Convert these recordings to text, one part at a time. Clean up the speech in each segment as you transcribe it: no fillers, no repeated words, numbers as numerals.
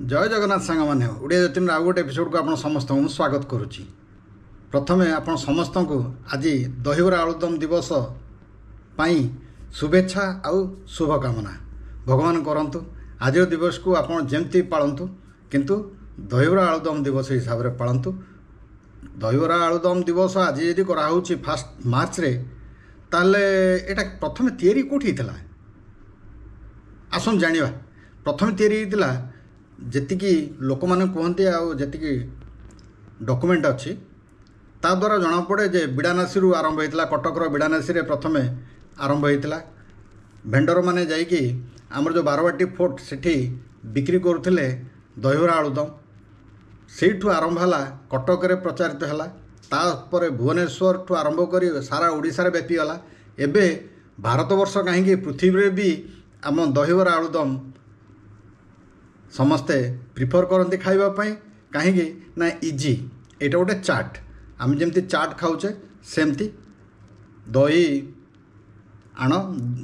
जय जगन्नाथ सांग मैंने ओडिया ज्योतिर आउ गोटे एपिसोड को आप समस्त स्वागत करुच्ची। प्रथमे आप समस्त को आज दहीबरा आलुदम दिवस पाई शुभेच्छा आउ शुभकामना भगवान करंतु। आज दिवस को आप जमती पालतु किंतु दहीबरा आलुदम दिवस हिसाब से पालतु। दहीबरा आलुदम दिवस आज यदि कराऊँच 1 मार्च रे ताले एटा प्रथम तैयारी कोठी थिला आसन जानिबा। प्रथम तैयारी थिला जेतिकी लोक मैंने कहते आती डॉक्यूमेंट अच्छी ता द्वारा जना पड़े जे बिड़ानासी आरंभ होता। कटकर बिड़ानासी रे प्रथम आरंभ होता। भेंडर मैंने जाइकी आमर जो बारवाटी फोर्ट सेठी बिक्री करुले दहीबरा आलुदम सेठू आरंभ है। कटक रे प्रचारित है तापर भुवनेश्वर ठू आरंभ कर सारा ओडिशा रे व्यापीगला। एबे भारतवर्ष कहीं पृथ्वी रे भी आम दहीबरा आलुदम समस्ते प्रिफर करते खावाई कहीं ना इजी एटा गोटे चाट आम जमी चाट खाऊचे सेमती दही आण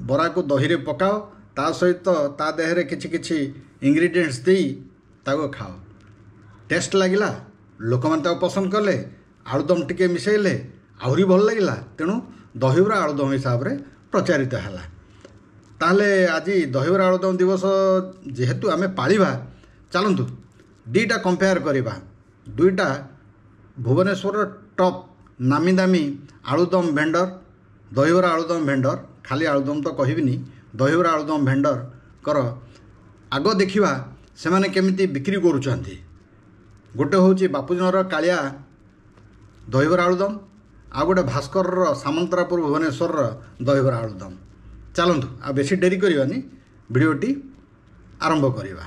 बरा को दही रे पकाओ ता सहित ता देहरे किछि किछि इंग्रेडिएंट्स दे ताको खाओ। टेस्ट लगिला लोक मैंने पसंद कले आलुदम टिके मिसेले आहरी भल लगिला। तेणु दहीबरा आलुदम हिसाब रे प्रचारित है। ताहले आज दहीबरा आलुदम दिवस जेहेतु आमे पालिबा चलतु दुईटा कंपेयर करिबा। दुईटा भुवनेश्वर टॉप नामी दामी आलुदम भेंडर दहीबरा आलुदम भेंडर खाली आलुदम तो कहबिनी दहीबरा आलुदम भेंडर कर आग देखिबा से माने केमिति बिक्री करूछंती। गोटे होची बापूजनर कालिया दहीबरा आलुदम आ गोटे भास्कर सामंतरापुर भुवनेश्वर दहीबरा आलुदम। चलतु आ बेसी डेरी करवानी भिडियोटी आरंभ करवा।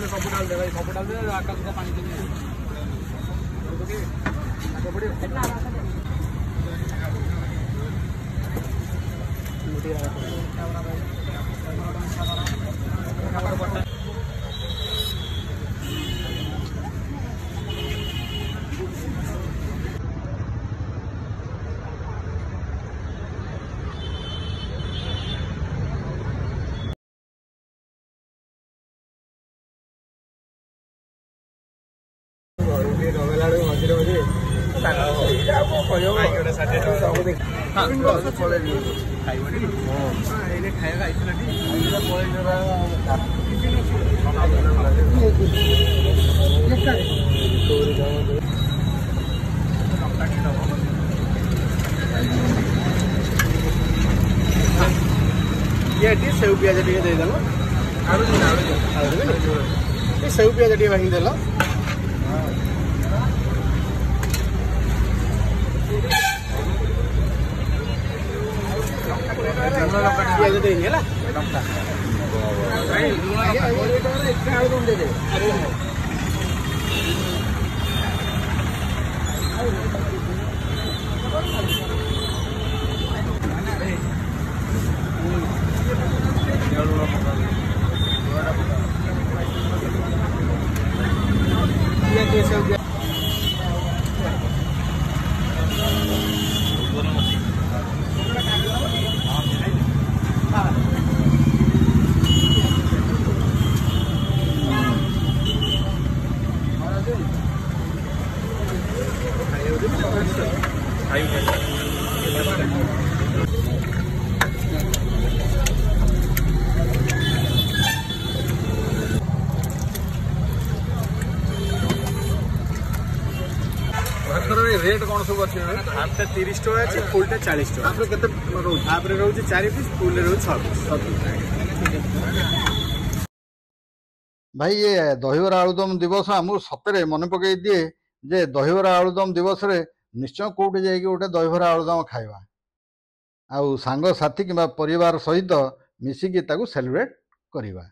सब डाल दे भाई, सब डाल दे। आकाश का पानी ये सेव पियाज टे देदेल सेव पियाज टे भांगी देल पियाज देनी है रेट कौन सब अच्छे हाफ 30 टका अच्छे फुल 40 टका हाफ रोचे 4 पीस फुल रोचे 6 पीस। भाई ये दहीबरा आलुदम दिवस आमको सतरे मन पकई दिए जे दहीबरा आलुदम दिवस रे निश्चय कोटे जाइए गोटे दहीबरा आलुदम खाइबा आउ सांग साथी कि परिवार सहित मिसिकी ताकू सेलिब्रेट करिबा।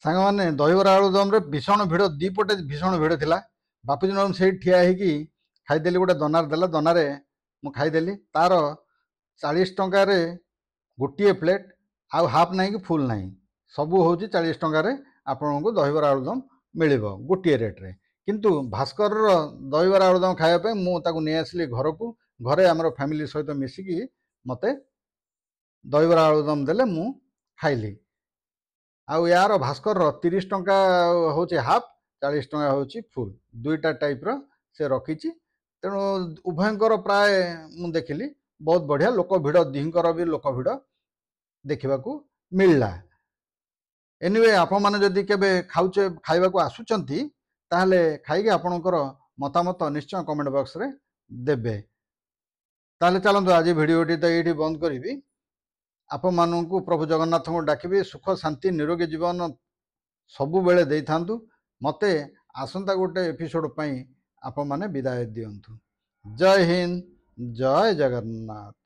सांग माने दहीबरा आलुदम रे भीषण भिड़ दीपटे भीषण भिड़ थिला। बापूजी मैडम से ठिया होगी खाईदेली गोटे दनार देला दनारे मु खाईदेली तार 40 टंकार गोटे प्लेट आउ हाफ ना कि फुल ना सबू हूँ 40 टंकार आपण को दहीबरा आलुदम मिल गोटे रेट्रे किंतु भास्कर दहीबरा आलुदम खायापे मुझे नहीं आसली घर को घरे आमर फैमिली सहित मिसिकी मते दहीबरा आलुदम देले मु खाइली आउ यार भास्कर 30 टंका हूँ हाफ 40 टंका हूँ फुल दुईटा टाइप से रखी तेणु उभयंकर प्राय मु देखिली बहुत बढ़िया लोक भिड़ दिहिंकर भी लोक भिड़ देखा मिलला। एनिवे आपण मैंने जदि केबे खाउचे खाइबा को आसुचंती ताहले खाइके आपणकर मतामत निश्चय कमेंट बॉक्स रे देबे। ताहले चलंतु आज भिडियोटी तो ये बंद करी आपण मानू प्रभु जगन्नाथ को डाकिबी सुख शांति निरोगी जीवन सबु बेले दे थांतु मते आसंता गोटे एपिसोड पई आपण माने विदाय दियंतु। जय हिंद जय जगन्नाथ।